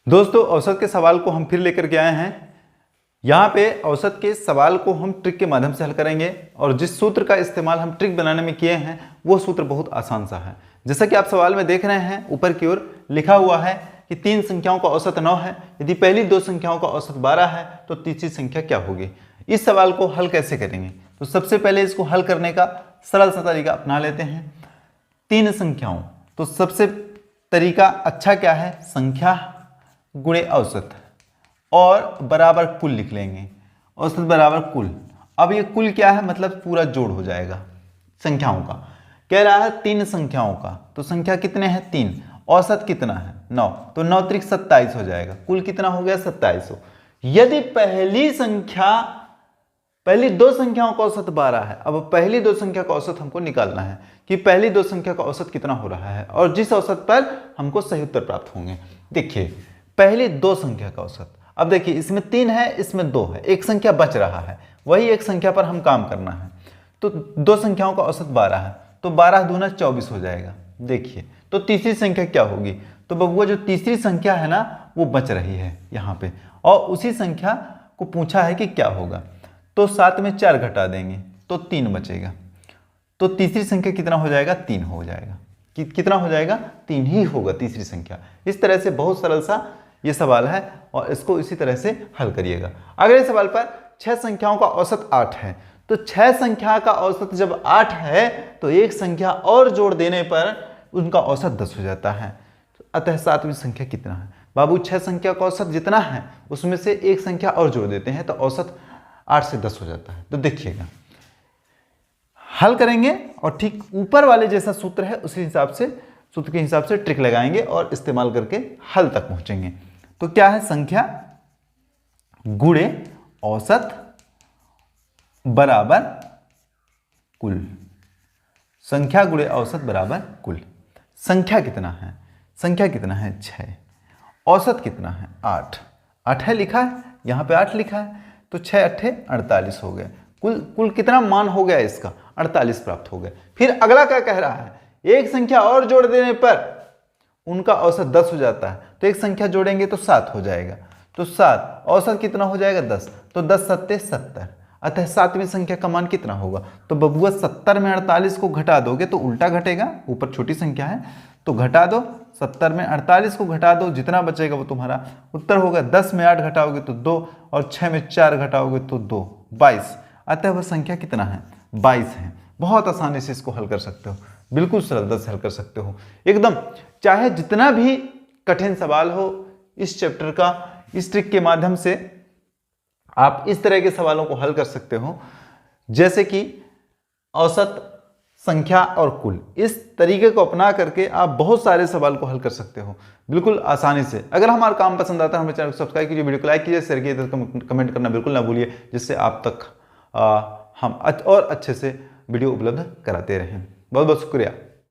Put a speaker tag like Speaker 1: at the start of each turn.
Speaker 1: दोस्तों, औसत के सवाल को हम फिर लेकर के आए हैं। यहाँ पे औसत के सवाल को हम ट्रिक के माध्यम से हल करेंगे और जिस सूत्र का इस्तेमाल हम ट्रिक बनाने में किए हैं वो सूत्र बहुत आसान सा है। जैसा कि आप सवाल में देख रहे हैं, ऊपर की ओर लिखा हुआ है कि 3 संख्याओं का औसत 9 है। यदि पहली 2 संख्याओं का औसत 12 है तो तीसरी संख्या क्या होगी। इस सवाल को हल कैसे करेंगे, तो सबसे पहले इसको हल करने का सरल सा तरीका अपना लेते हैं। 3 संख्याओं, तो सबसे तरीका अच्छा क्या है, संख्या गुणे औसत और बराबर कुल लिख लेंगे। औसत बराबर कुल। अब ये कुल क्या है, मतलब पूरा जोड़ हो जाएगा संख्याओं का। कह रहा है 3 संख्याओं का, तो संख्या कितने हैं 3, औसत कितना है 9, तो 9 त्रिक 27 हो जाएगा। कुल कितना हो गया 2700। यदि पहली 2 संख्याओं का औसत 12 है, अब पहली 2 संख्या का औसत हमको निकालना है कि पहली 2 संख्या का औसत कितना हो रहा है और जिस औसत पर हमको सही उत्तर प्राप्त होंगे। देखिए पहली 2 संख्या का औसत, अब देखिए इसमें 3 है, इसमें 2 है, एक संख्या बच रहा है, वही एक संख्या पर हम काम करना है। तो 2 संख्याओं का औसत 12 है, तो 12 दूना 24 हो जाएगा। देखिए तो तीसरी संख्या क्या होगी, तो बबुआ जो तीसरी संख्या है ना वो बच रही है यहाँ पे, और उसी संख्या को पूछा है कि क्या होगा। तो 7 में 4 घटा देंगे तो 3 बचेगा, तो तीसरी संख्या कितना हो जाएगा 3 हो जाएगा। कितना हो जाएगा 3 ही होगा तीसरी संख्या। इस तरह से बहुत सरल सा ये सवाल है और इसको इसी तरह से हल करिएगा। अगले सवाल पर 6 संख्याओं का औसत 8 है, तो 6 संख्या का औसत जब 8 है तो एक संख्या और जोड़ देने पर उनका औसत 10 हो जाता है। अतः 7वीं संख्या कितना है बाबू, 6 संख्या का औसत जितना है उसमें से एक संख्या और जोड़ देते हैं तो औसत 8 से 10 हो जाता है। तो देखिएगा हल करेंगे और ठीक ऊपर वाले जैसा सूत्र है उसी हिसाब से सूत्र के हिसाब से ट्रिक लगाएंगे और इस्तेमाल करके हल तक पहुंचेंगे। तो क्या है, संख्या गुणे औसत बराबर कुल। संख्या गुणे औसत बराबर कुल। संख्या कितना है, संख्या कितना है 6, औसत कितना है 8, 8 है लिखा है, यहाँ पे 8 लिखा है, तो 6 8 48 हो गए। कुल कितना मान हो गया इसका 48 प्राप्त हो गए। फिर अगला क्या कह रहा है, एक संख्या और जोड़ देने पर उनका औसत 10 हो जाता है, तो एक संख्या जोड़ेंगे तो 7 हो जाएगा, तो 7 औसत कितना हो जाएगा 10, तो 10 सत्ते 70। अतः 7वीं संख्या का मान कितना होगा, तो बबुआ 70 में 48 को घटा दोगे तो उल्टा घटेगा, ऊपर छोटी संख्या है तो घटा दो, 70 में 48 को घटा दो, जितना बचेगा वो तुम्हारा उत्तर होगा। 10 में 8 घटाओगे तो 2 और 6 में 4 घटाओगे तो 2, 22। अतः वह संख्या कितना है 22 है। बहुत आसानी से इसको हल कर सकते हो, बिल्कुल सरलता से हल कर सकते हो एकदम। चाहे जितना भी कठिन सवाल हो इस चैप्टर का, इस ट्रिक के माध्यम से आप इस तरह के सवालों को हल कर सकते हो, जैसे कि औसत, संख्या और कुल। इस तरीके को अपना करके आप बहुत सारे सवाल को हल कर सकते हो बिल्कुल आसानी से। अगर हमारा काम पसंद आता है हमारे चैनल को सब्सक्राइब कीजिए, वीडियो को लाइक कीजिए, शेयर कीजिए, कमेंट करना बिल्कुल ना भूलिए, जिससे आप तक हम और अच्छे से वीडियो उपलब्ध कराते रहें। बहुत बहुत शुक्रिया।